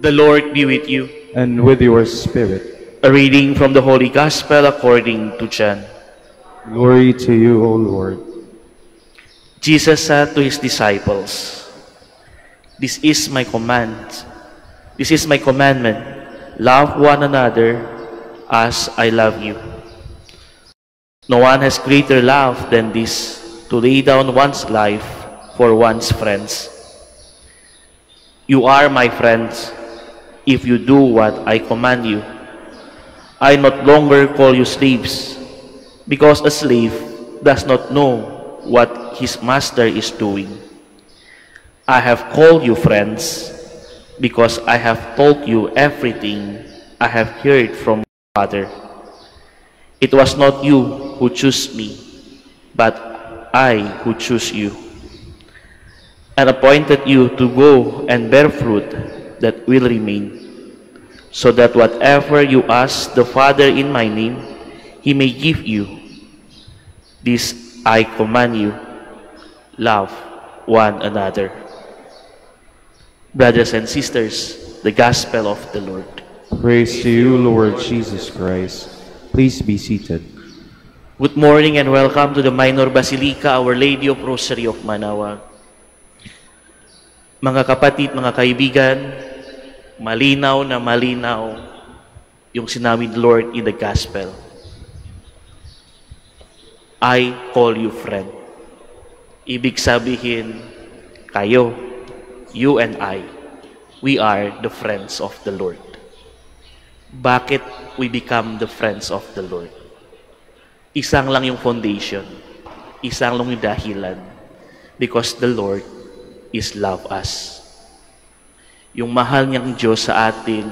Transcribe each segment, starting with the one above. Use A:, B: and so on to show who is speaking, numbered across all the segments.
A: The Lord be with you.
B: And with your spirit.
A: A reading from the Holy Gospel according to John.
B: Glory to you, O Lord.
A: Jesus said to his disciples, This is my commandment. Love one another as I love you. No one has greater love than this, to lay down one's life for one's friends. You are my friends if you do what I command you. I no longer call you slaves, because a slave does not know what his master is doing. I have called you friends, because I have told you everything I have heard from my Father. It was not you who chose me, but I who chose you, and appointed you to go and bear fruit that will remain, so that whatever you ask the Father in my name, He may give you. This I command you, love one another. Brothers and sisters, the Gospel of the Lord.
B: Praise to you, Lord Jesus Christ. Please be seated.
A: Good morning and welcome to the Minor Basilica, Our Lady of Rosary of Manaoag. Mga kapatid, mga kaibigan, malinaw na malinaw yung sinabi ni Lord in the Gospel. I call you friend. Ibig sabihin, kayo, you and I, we are the friends of the Lord. Bakit we become the friends of the Lord? Isang lang yung foundation. Isang lang yung dahilan. Because the Lord is love us. Yung mahal niyang Diyos sa atin,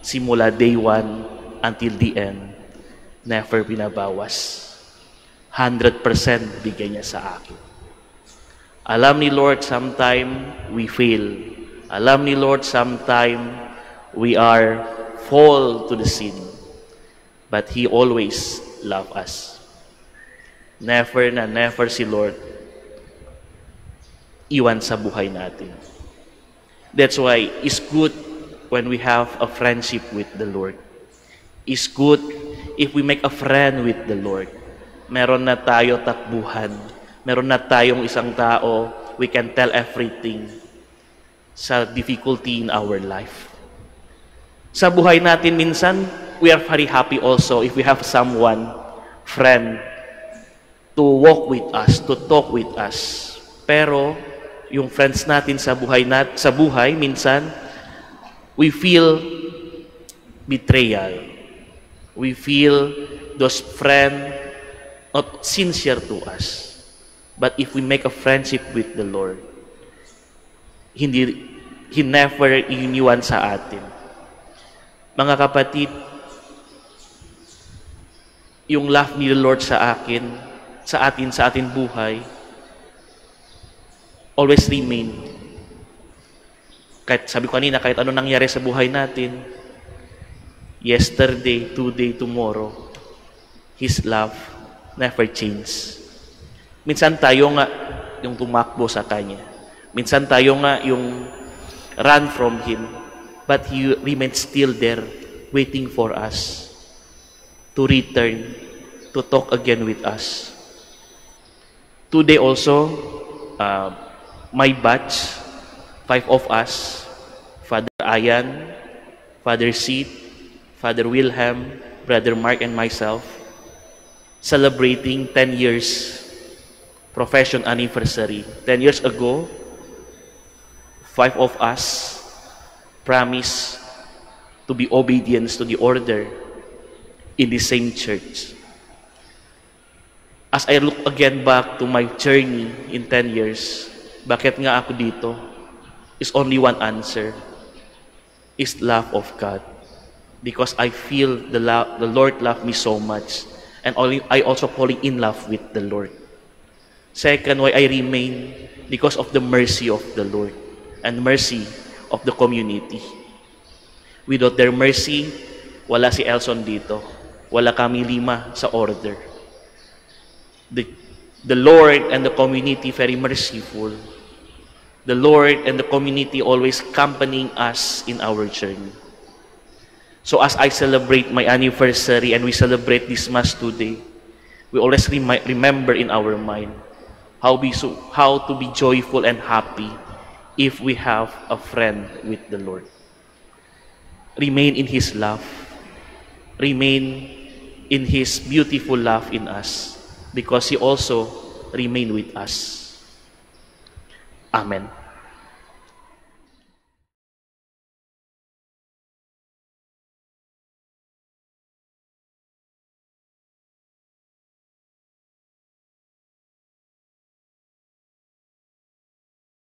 A: simula day 1 until the end, never binabawas. 100% bigay niya sa akin. Alam ni Lord, sometime we fail. Alam ni Lord, sometime we are fall to the sin. But He always love us. Never na never si Lord iwan sa buhay natin. That's why it's good when we have a friendship with the Lord. It's good if we make a friend with the Lord. Meron na tayo takbuhan. Meron na tayong isang tao, we can tell everything sa difficulty in our life. Sa buhay natin minsan, we are very happy also if we have someone, friend, to walk with us, to talk with us. Pero, yung friends natin sa buhay, minsan, we feel betrayal. We feel those friends not sincere to us. But if we make a friendship with the Lord, He never iniwan sa atin. Mga kapatid, yung love ni the Lord sa atin buhay, always remain. Kahit sabi ko kanina, kahit ano nangyari sa buhay natin, yesterday, today, tomorrow, His love never changes. Minsan tayo nga yung tumakbo sa Kanya. Minsan tayo nga yung run from Him. But He remains still there, waiting for us to return, to talk again with us. Today also, my batch, 5 of us, Father Ayan, Father Sid, Father Wilhelm, Brother Mark, and myself, celebrating 10 years profession anniversary. 10 years ago, 5 of us promise to be obedient to the order in the same church. As I look again back to my journey in 10 years, bakit nga ako dito? Is only one answer. Is love of God. Because I feel the Lord loved me so much. And I also falling in love with the Lord. Second, why I remain? Because of the mercy of the Lord. And mercy of the community. Without their mercy, wala si Elson dito. Wala kami 5 sa order. The Lord and the community very merciful. the Lord and the community always accompanying us in our journey. So as I celebrate my anniversary and we celebrate this Mass today, we always remember in our mind how to be joyful and happy if we have a friend with the Lord. Remain in His love. Remain in His beautiful love in us, because He also remain with us. Amen.